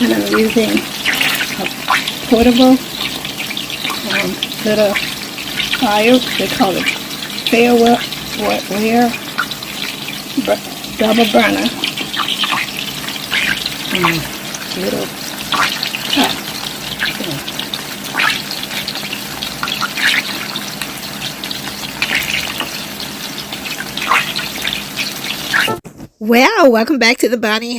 And I'm using a portable little fire. They call it farewell double burner. Little top. Well, welcome back to the Bonnie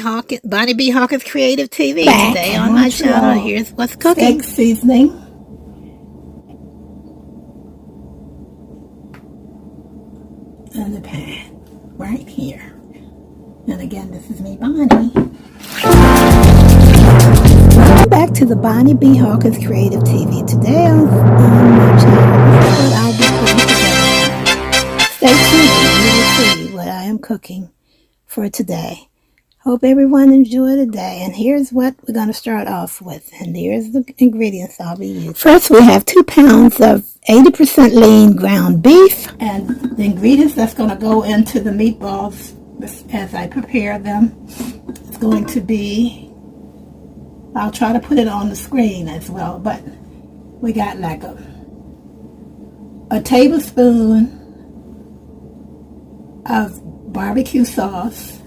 B. Hawkins Creative TV. Today on my channel, here's what's cooking. Steak seasoning. In the pan, right here. And again, this is me, Bonnie. Welcome back to the Bonnie B. Hawkins Creative TV. Today on my channel, this is what I'll be cooking today. Stay tuned, you will see what I am cooking for today. Hope everyone enjoyed the day. And here's what we're going to start off with. And here's the ingredients I'll be using. First, we have 2 pounds of 80% lean ground beef. And the ingredients that's going to go into the meatballs as I prepare them is going to be, I'll try to put it on the screen as well, but we got like a tablespoon of barbecue sauce,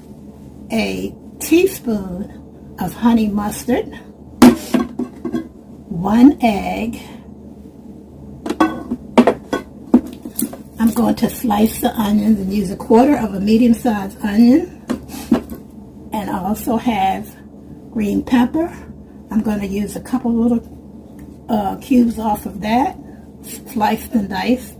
a teaspoon of honey mustard, 1 egg. I'm going to slice the onions and use 1/4 of a medium-sized onion, and I also have green pepper. I'm going to use a couple little cubes off of that, sliced and diced.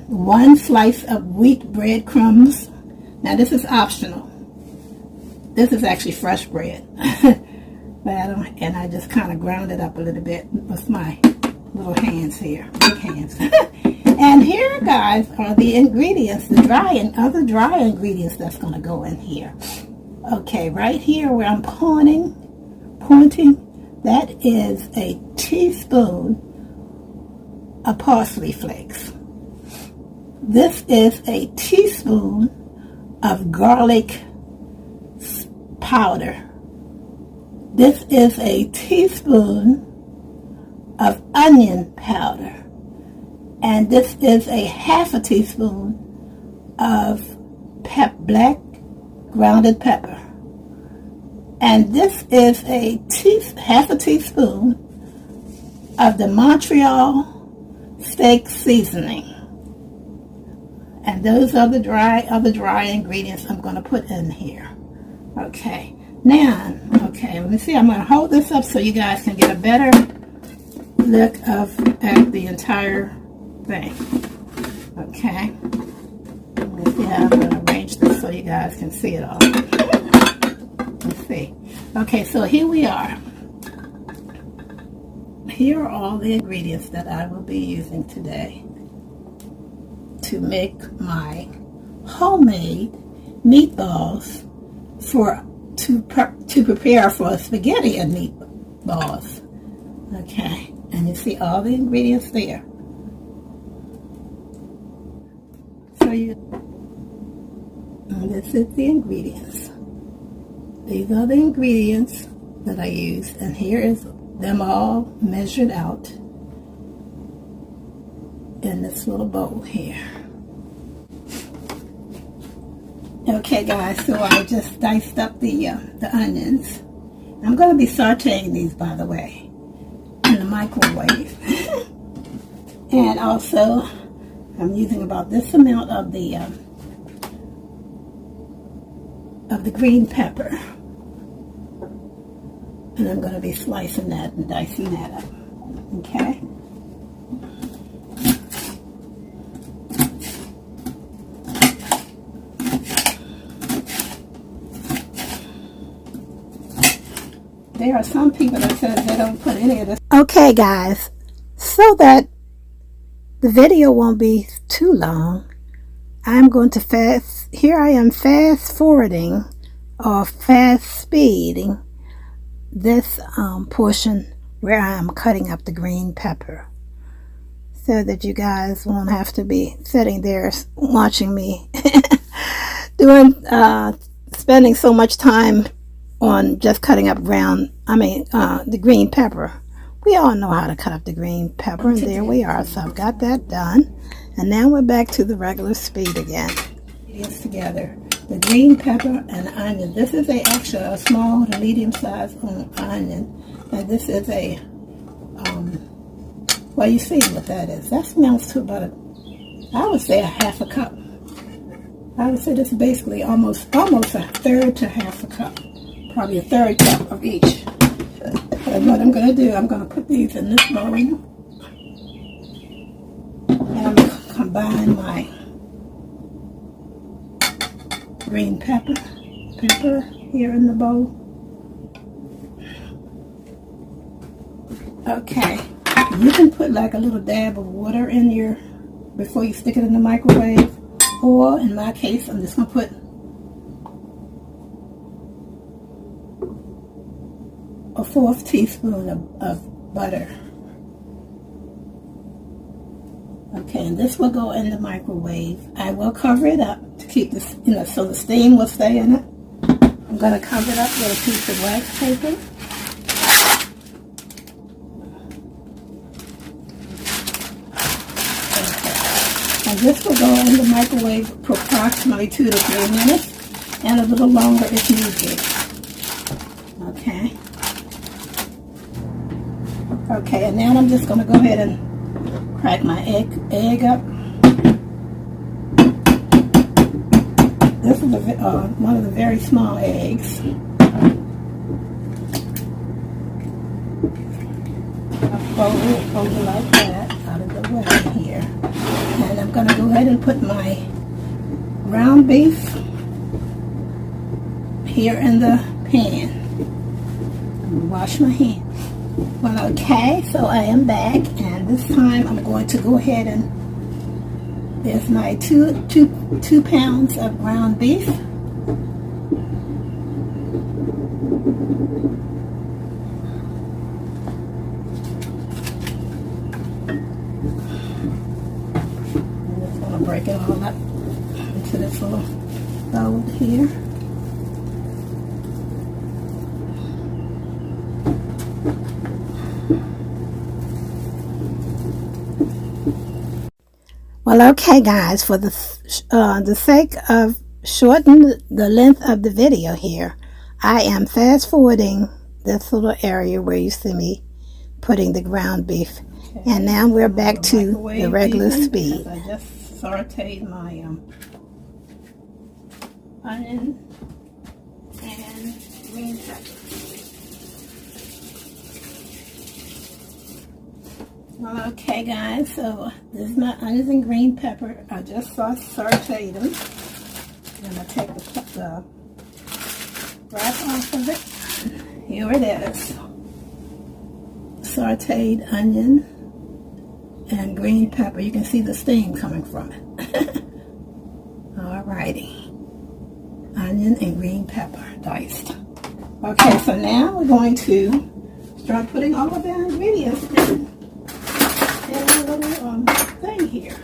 One slice of wheat breadcrumbs. Now this is optional. This is actually fresh bread. And I just kind of ground it up a little bit with my little hands here, big hands. And here, guys, are the ingredients, the dry and other dry ingredients that's going to go in here. Okay, right here where I'm pointing, that is a teaspoon of parsley flakes. This is a teaspoon of garlic powder. This is a teaspoon of onion powder. And this is a 1/2 teaspoon of black grounded pepper. And this is a 1/2 teaspoon of the Montreal steak seasoning. And those are the dry ingredients I'm going to put in here. Okay. Now, let me see. I'm going to hold this up so you guys can get a better look at the entire thing. Okay. Let me see how I'm going to arrange this so you guys can see it all. Let's see. Okay, so here we are. Here are all the ingredients that I will be using today to make my homemade meatballs to prepare for spaghetti and meatballs. Okay, and you see all the ingredients there. So and this is the ingredients. These are the ingredients that I used, and here is them all measured out in this little bowl here. Okay, guys, so I just diced up the onions. I'm going to be sauteing these, by the way, in the microwave. And also, I'm using about this amount of the green pepper. And I'm going to be slicing that and dicing that up. Okay? There are some people that say they don't put any of this. Okay, guys, so that the video won't be too long, I'm going to here I am fast forwarding or fast speeding this portion where I'm cutting up the green pepper. so that you guys won't have to be sitting there watching me spending so much time on just cutting up the green pepper. We all know how to cut up the green pepper, and there we are. So I've got that done. And now we're back to the regular speed again. It's together. The green pepper and onion. This is actually a small to medium-sized onion. And this is well, you see what that is. That smells to about I would say a half a cup. I would say this is basically almost a third to half a cup. Probably a third cup of each. And what I'm going to do, I'm going to put these in this bowl. And I'm going to combine my green pepper here in the bowl. Okay. You can put like a little dab of water in before you stick it in the microwave. Or in my case, I'm just going to put a 1/4 teaspoon of butter. Okay, and this will go in the microwave. I will cover it up to keep this, so the steam will stay in it. I'm going to cover it up with a piece of wax paper. And this will go in the microwave for approximately 2 to 3 minutes, and a little longer if need be. Okay. Okay, and now I'm just going to go ahead and crack my egg up. This is one of the very small eggs. I'll fold it like that out of the way here. And I'm going to go ahead and put my ground beef here in the pan. I'm going to wash my hands. Well, okay, so I am back, and this time I'm going to go ahead and there's my two pounds of ground beef. Break it all up into this little bowl here. Well, okay, guys, for the sake of shortening the length of the video here, I am fast forwarding this little area where you see me putting the ground beef. Okay. And now we're back to the regular speed. I just sauteed my onion and green pepper. Well, okay, guys, so this is my onions and green pepper. I just sauteed them. I'm going to take the wrap off of it. Here it is. Sauteed onion and green pepper. You can see the steam coming from it. Alrighty. Onion and green pepper diced. Okay, so now we're going to start putting all of our ingredients in a little thing here.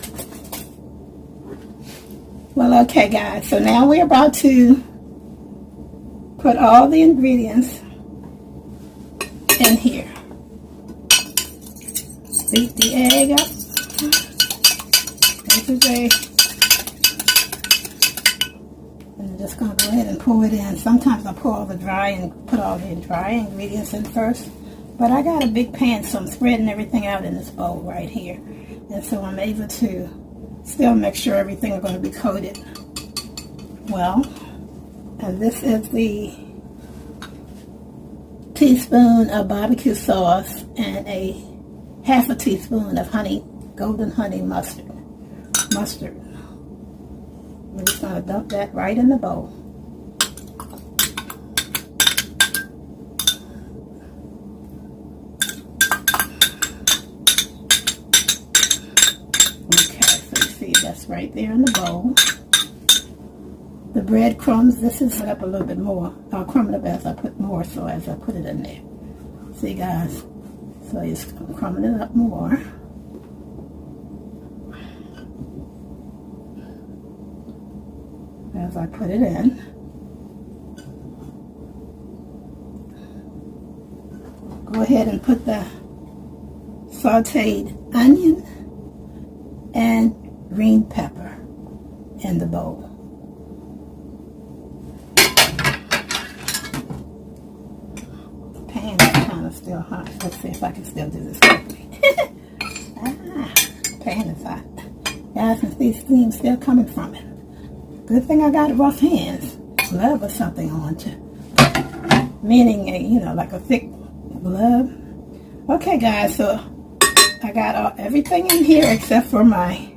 Well, okay, guys, so now we're about to put all the ingredients in here. Beat the egg up. This is and I'm just going to go ahead and pour it in. Sometimes I pour all the put all the dry ingredients in first. But I got a big pan, so I'm spreading everything out in this bowl right here. And so I'm able to still make sure everything is going to be coated well. And this is the teaspoon of barbecue sauce and a half a teaspoon of golden honey mustard. We're just going to dump that right in the bowl. Okay, so you see that's right there in the bowl. The breadcrumbs, this is up a little bit more. I'll crumb it up as I put more, so as I put it in there. See, guys? So just crumbing it up more. as I put it in. Go ahead and put the sauteed onion and green pepper in the bowl. The pan is kind of still hot. Let's see if I can still do this quickly. Pan is hot. Guys, can see steam still coming from it. Good thing I got rough hands. Glove or something on to. Meaning, like a thick glove. Okay, guys, so I got everything in here except for my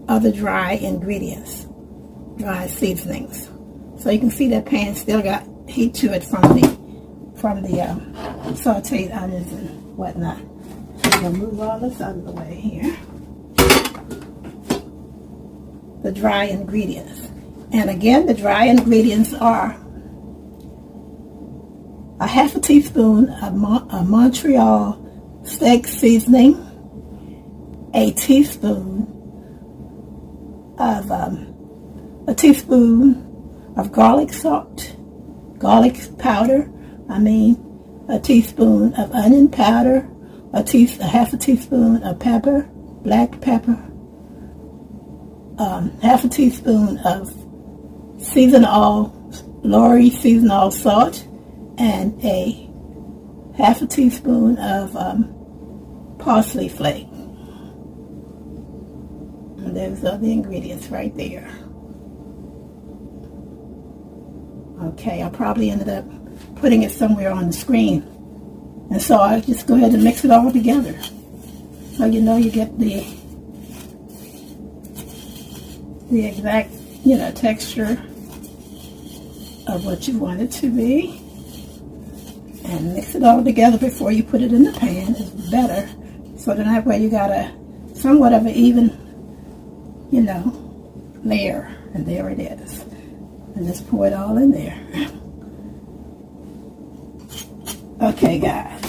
other dry ingredients, dry seasonings. So you can see that pan still got heat to it from the sauteed onions and whatnot. I'm gonna move all this out of the way here. The dry ingredients, and again, the dry ingredients are a half a teaspoon of Montreal steak seasoning, a teaspoon of garlic salt, garlic powder. A teaspoon of onion powder, a half a teaspoon of pepper, black pepper, half a teaspoon of Lorry seasoned all salt, and a half a teaspoon of parsley flake. And those are the ingredients right there. Okay, I probably ended up putting it somewhere on the screen. And so I just go ahead and mix it all together. So you get the exact, texture of what you want it to be. And mix it all together before you put it in the pan is better. So then that way you got a somewhat of an even, layer. And there it is. And just pour it all in there. Okay, guys.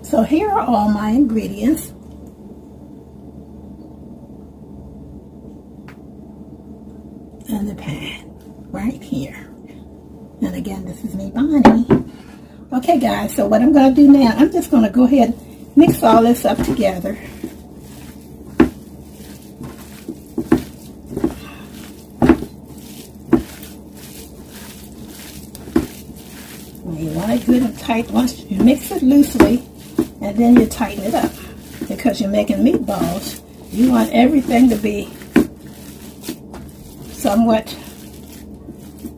So here are all my ingredients. And the pan right here. And again, this is me, Bonnie. Okay, guys, so what I'm going to do now, I'm just going to go ahead and mix all this up together. You want it good and tight. Once you mix it loosely, and then you tighten it up. Because you're making meatballs, you want everything to be somewhat,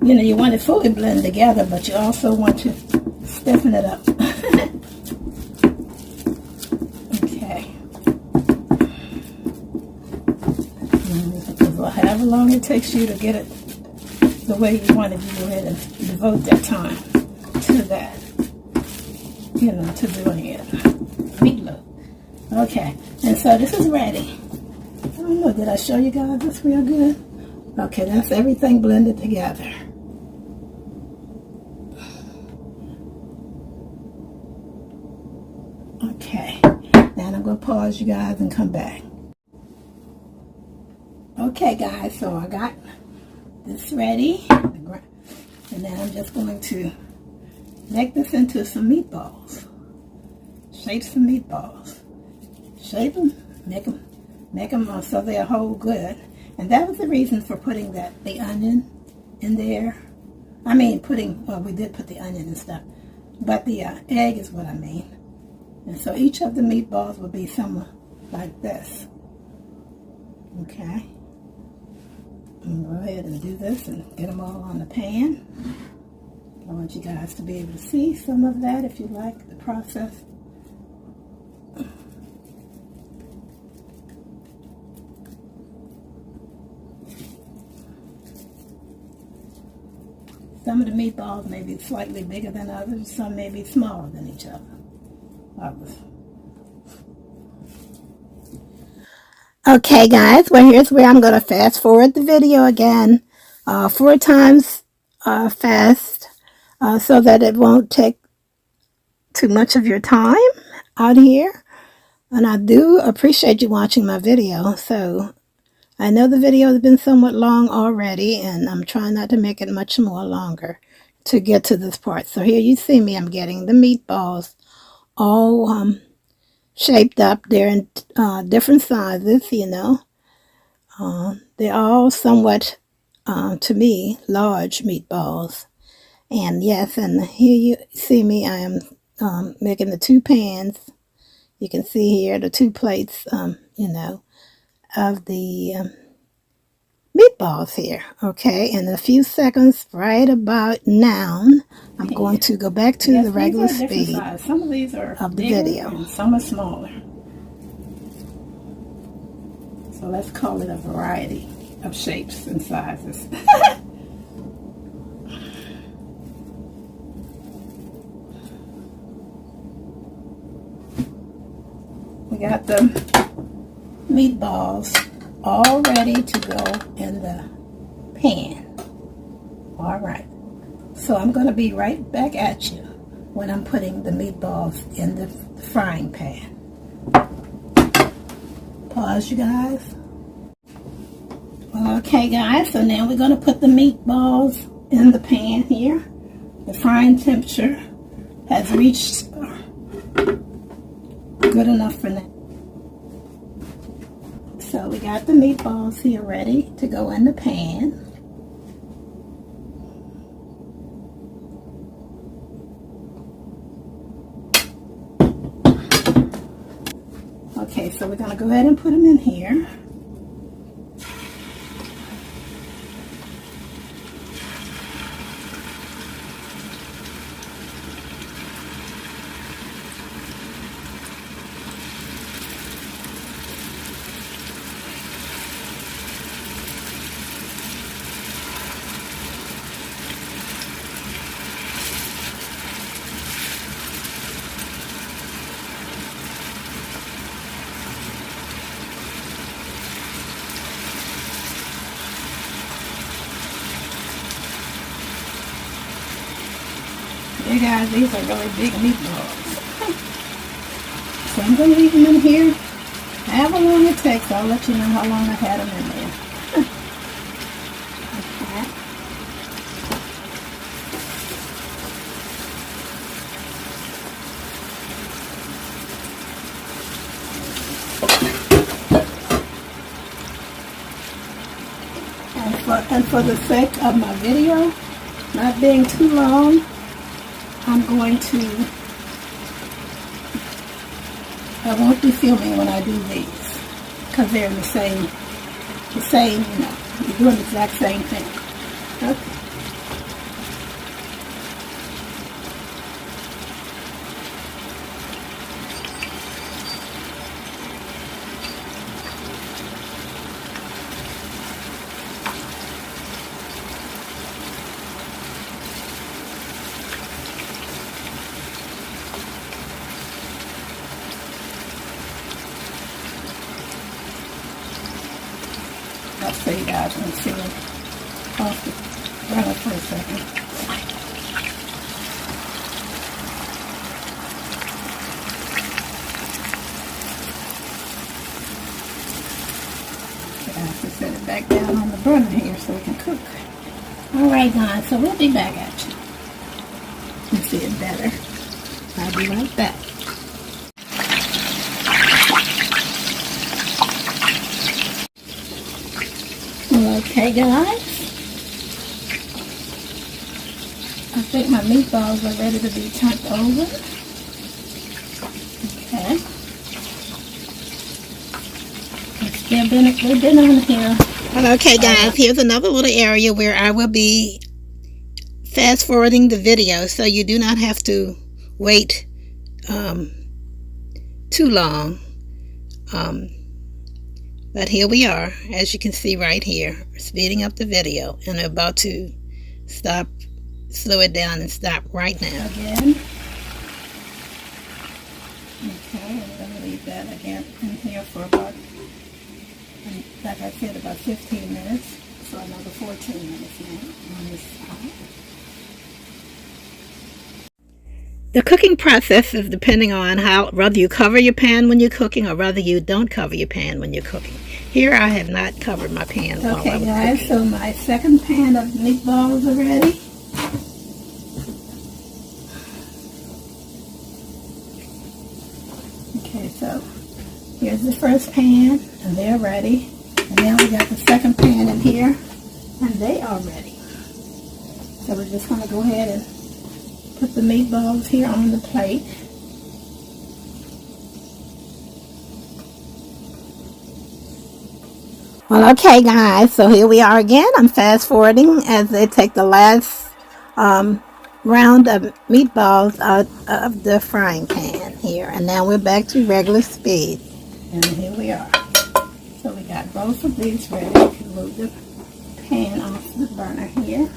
you want it fully blended together, but you also want to stiffen it up. Okay. However long it takes you to get it the way you want it, you go ahead and devote that time to that, to doing it. Meatloaf. Okay, and so this is ready. I don't know, did I show you guys this real good? Okay, that's everything blended together. Okay, now I'm going to pause you guys and come back. Okay, guys, so I got this ready. And then I'm just going to make this into some meatballs. Shape some meatballs. Shape them, make them so they'll hold good. And that was the reason for putting the onion in there. We did put the onion and stuff. But the egg is what I mean. And so each of the meatballs will be somewhat like this. Okay. And go ahead and do this and get them all on the pan. I want you guys to be able to see some of that if you like the process. Some of the meatballs may be slightly bigger than others. Some may be smaller than each other. Okay, guys. Well, here's where I'm going to fast forward the video again 4 times fast so that it won't take too much of your time out here. And I do appreciate you watching my video. So I know the video has been somewhat long already, and I'm trying not to make it much more longer to get to this part. So here you see me, I'm getting the meatballs all shaped up. They're in different sizes, you know. They're all somewhat, to me, large meatballs. And yes, and here you see me, I am making the 2 pans. You can see here the 2 plates, you know, of the meatballs here. Okay, in a few seconds, right about now, I'm going to go back to the regular speed Some of these are of the video. and some are smaller. So let's call it a variety of shapes and sizes. We got the meatballs all ready to go in the pan. All right. So I'm going to be right back at you when I'm putting the meatballs in the frying pan. Pause, you guys. Well, okay, guys. So now we're going to put the meatballs in the pan here. The frying temperature has reached good enough for now. So we got the meatballs here ready to go in the pan. Okay, so we're going to go ahead and put them in here. Hey guys, these are really big meatballs. So I'm going to leave them in here. However long it takes, I'll let you know how long I've had them in there. Okay. And for the sake of my video not being too long, I won't be filming when I do these because they're the same, you know, you're doing the exact same thing. Okay. I'll show you guys when see them off the runner for a second. I have to set it back down on the burner here so we can cook. Alright guys, so we'll be back at you. You see it better. I'll be right back. Okay guys, I think my meatballs are ready to be turned over. Okay. They've been on here. Well, okay guys, here's another little area where I will be fast forwarding the video so you do not have to wait too long. But here we are, as you can see right here, speeding up the video, and I'm about to slow it down and stop right now. Again. Okay, I'm going to leave that again in here for about, like I said, about 15 minutes. So another 14 minutes now on this side. The cooking process is depending on whether you cover your pan when you're cooking or whether you don't cover your pan when you're cooking. Here I have not covered my pan while I Okay, was guys, cooking. so my second pan of meatballs are ready. Okay, so here's the first pan, and they're ready. And now we got the second pan in here, and they are ready. So we're just going to go ahead and put the meatballs here on the plate. Well, okay, guys, so here we are again. I'm fast forwarding as they take the last round of meatballs out of the frying pan here. And now we're back to regular speed. And here we are. So we got both of these ready. Move the pan off the burner here.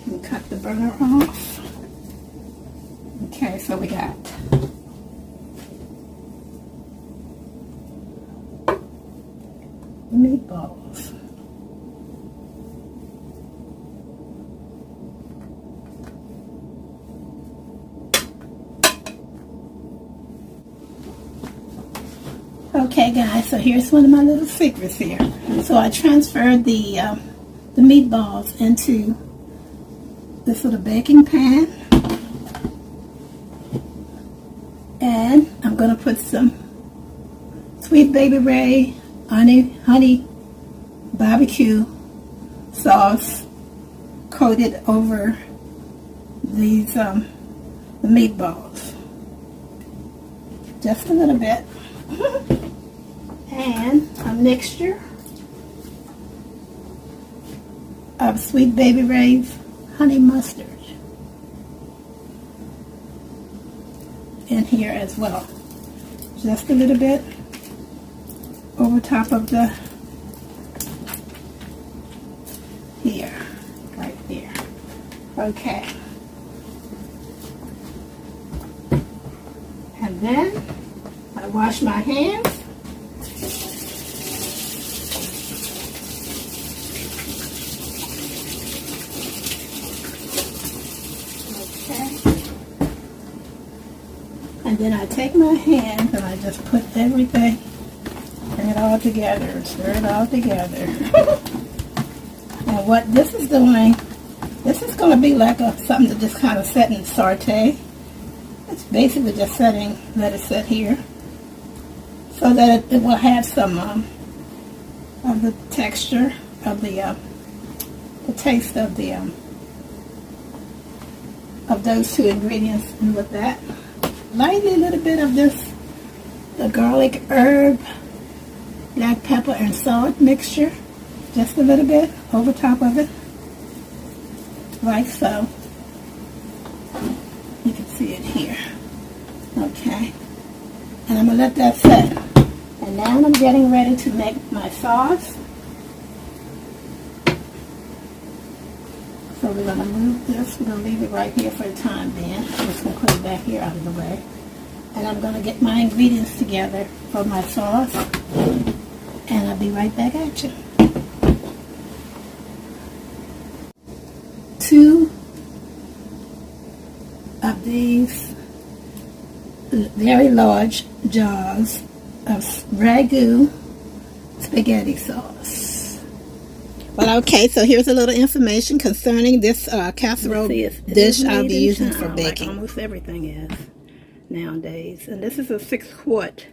And cut the burner off. Okay, so we got meatballs. Okay, guys, so here's one of my little secrets here. So I transferred the meatballs into this little baking pan, and I'm going to put some Sweet Baby Ray honey barbecue sauce coated over these the meatballs, just a little bit. And a mixture of Sweet Baby Ray's honey mustard in here as well, just a little bit over top of the here, right there. Okay, and then I wash my hands. And then I take my hands and I just put everything, bring it all together, stir it all together. And what this is doing, this is going to be like something to just kind of set and saute. It's basically just setting, let it sit here, so that it will have some of the texture of the taste of the of those two ingredients. And with that, lightly a little bit of this, the garlic, herb, black pepper, and salt mixture, just a little bit over top of it, like so. You can see it here. Okay, and I'm gonna let that set. And now I'm getting ready to make my sauce. So we're gonna move this. We're gonna leave it right here for the time being. I'm just gonna put it back here out of the way. And I'm gonna get my ingredients together for my sauce. And I'll be right back at you. 2 of these very large jars of ragu spaghetti sauce. Well, okay, so here's a little information concerning this casserole dish I'll be using for baking. Like almost everything is nowadays. And this is a 6-quart,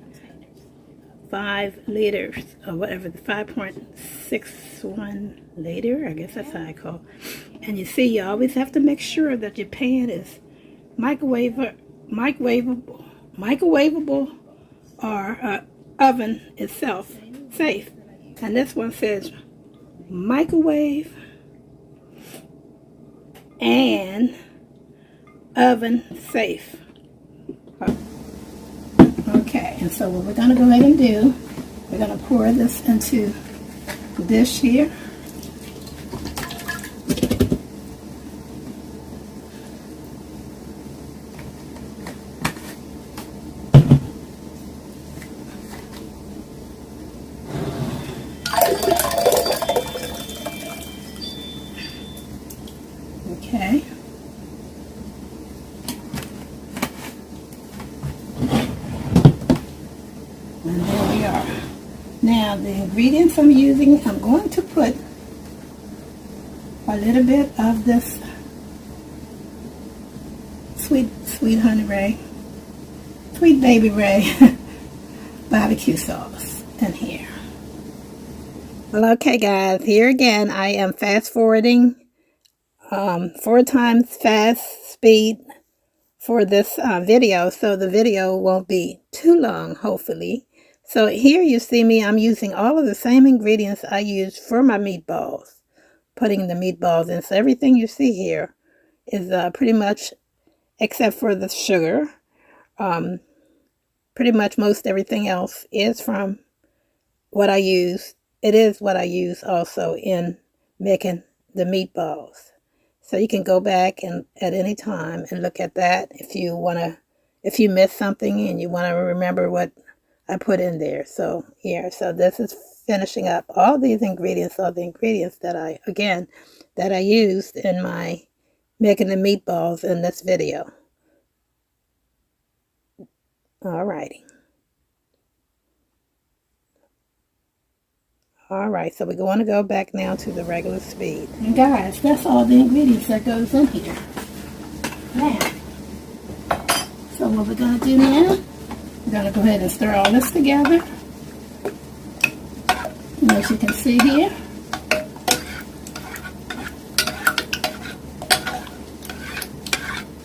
5 liters, or whatever, the 5.61 liter, I guess that's how I call it. And you see, you always have to make sure that your pan is microwavable, or oven itself safe. And this one says microwave and oven safe. Okay, and so what we're going to go ahead and do, we're going to pour this into the dish here. Okay. And there we are. Now the ingredients I'm using, I'm going to put a little bit of this sweet honey Ray, sweet baby Ray barbecue sauce in here. Well, okay guys, here again I am fast forwarding 4 times fast speed for this video, so the video won't be too long, hopefully. So here you see me, I'm using all of the same ingredients I used for my meatballs, putting the meatballs in. So everything you see here is pretty much, except for the sugar, pretty much most everything else is from what I use. It is what I use also in making the meatballs. So you can go back and at any time and look at that if you missed something and you want to remember what I put in there. So here, so this is finishing up. All these ingredients are the ingredients that I used in my making the meatballs in this video. Alrighty. Alright, so we're going to go back now to the regular speed. And guys, that's all the ingredients that goes in here. Now, so what we're going to do now, we're going to go ahead and stir all this together. And as you can see here,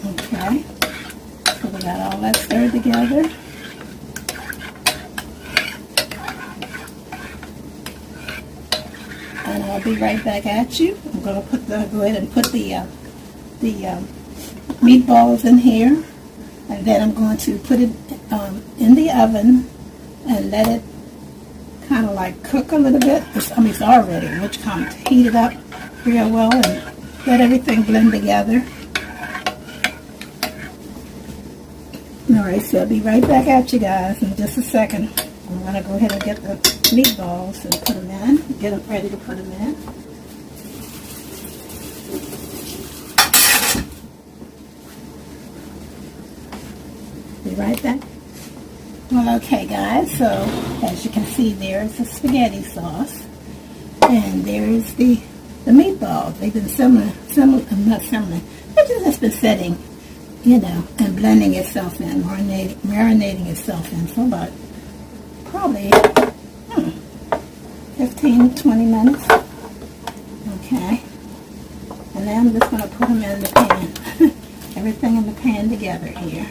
okay, so we got all that stirred together. And I'll be right back at you. I'm going to go ahead and put the meatballs in here, and then I'm going to put it in the oven and let it kind of like cook a little bit. It's already, which kind of heat it up real well and let everything blend together. Alright, so I'll be right back at you guys in just a second. I'm going to go ahead and get the meatballs and put them in, get them ready to put them in. Be right back. Well, okay guys, so as you can see, there's the spaghetti sauce, and there is the meatballs. They've been not similar, but just has been setting, you know, and blending itself in, marinating itself in for about probably 15-20 minutes. Okay, and now I'm just going to put them in the pan. Everything in the pan together here,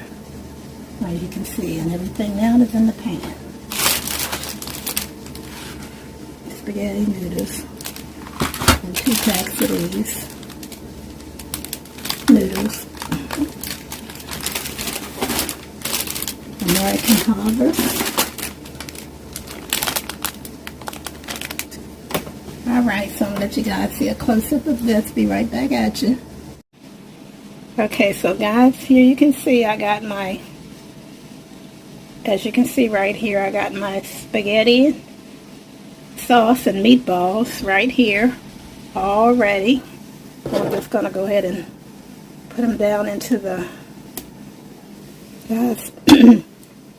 as you can see, and everything now is in the pan. Spaghetti noodles, and 2 packs of these noodles. American Harvest. Alright, so I'm going to let you guys see a close-up of this. Be right back at you. Okay, so guys, here you can see I got my, as you can see right here, I got my spaghetti sauce and meatballs right here, all ready. I'm just going to go ahead and put them down into the, guys,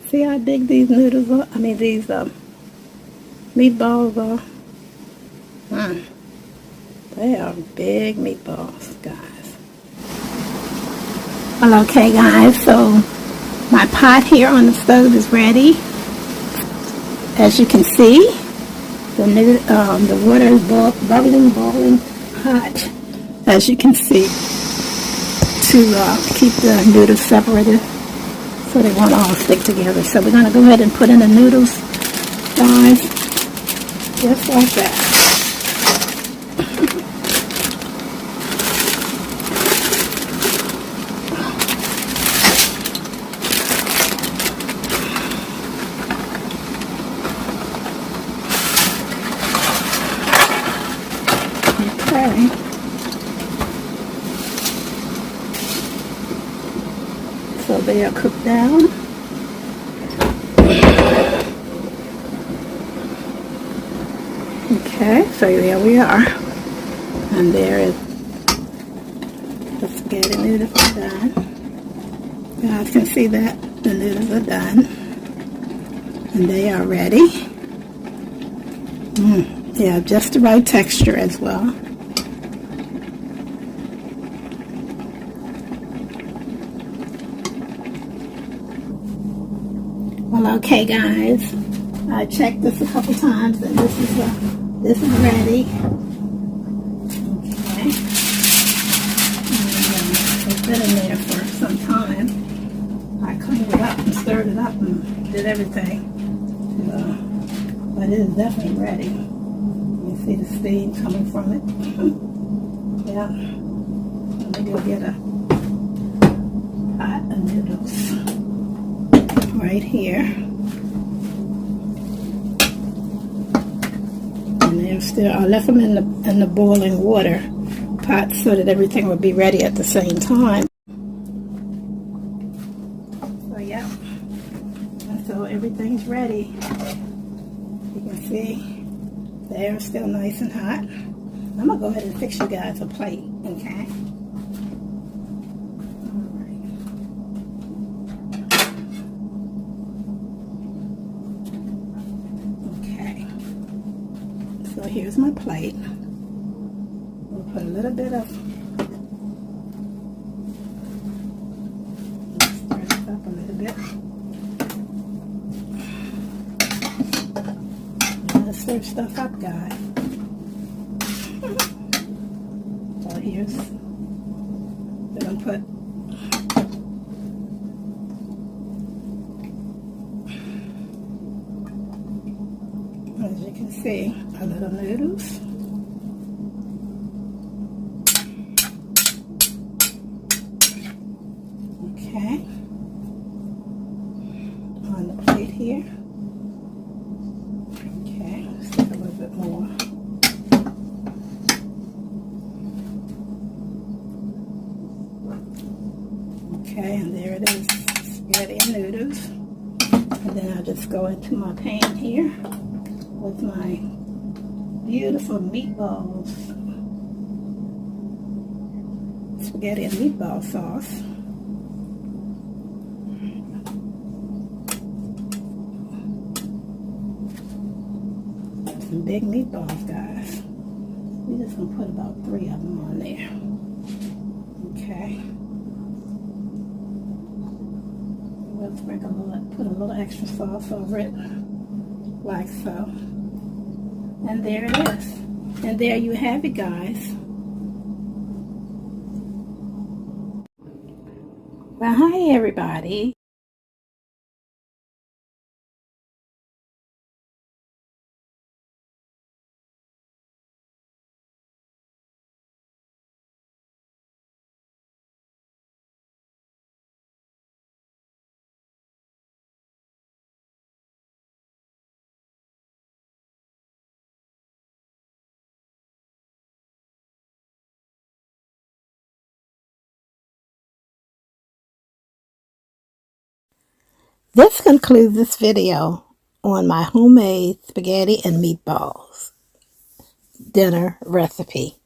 see how big these noodles are? I mean, these meatballs are. They are big meatballs, guys. Well, okay, guys, so my pot here on the stove is ready. As you can see, the water is boiling hot, as you can see, to keep the noodles separated so they won't all stick together. So we're going to go ahead and put in the noodles, guys, just like that. Okay. So they are cooked down. Okay, so there we are. And there is the spaghetti noodles are done. You guys can see that the noodles are done. And they are ready. Yeah, just the right texture as well. Well, okay, guys. I checked this a couple times, and this is ready. Okay. And, it's been in there for some time. I cleaned it up and stirred it up and did everything. But it is definitely ready. You see the steam coming from it. Yeah. Let me go get a pot of noodles right here. And they're still, I left them in the boiling water pot so that everything would be ready at the same time. So yeah. And so everything's ready. You can see the air is still nice and hot. I'm gonna go ahead and fix you guys a plate, okay? Okay. So here's my plate. We'll put a little bit of, stir this up a little bit. Stir stuff up, guys. So here's, then I'll put as you can see, a little noodles. Okay. On the plate here. More. Okay, and there it is, spaghetti and noodles. And then I'll just go into my pan here with my beautiful meatballs, spaghetti and meatball sauce. Some big meatballs, guys. We're just gonna put about 3 of them on there. Okay. We'll sprinkle put a little extra sauce over it, like so. And there it is. And there you have it, guys. Well, hi everybody. This concludes this video on my homemade spaghetti and meatballs dinner recipe.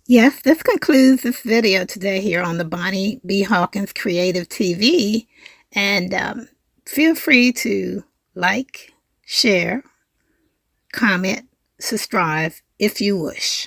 Yes, this concludes this video today here on the Bonnie B. Hawkins Creative TV. And feel free to like, share, comment, subscribe if you wish.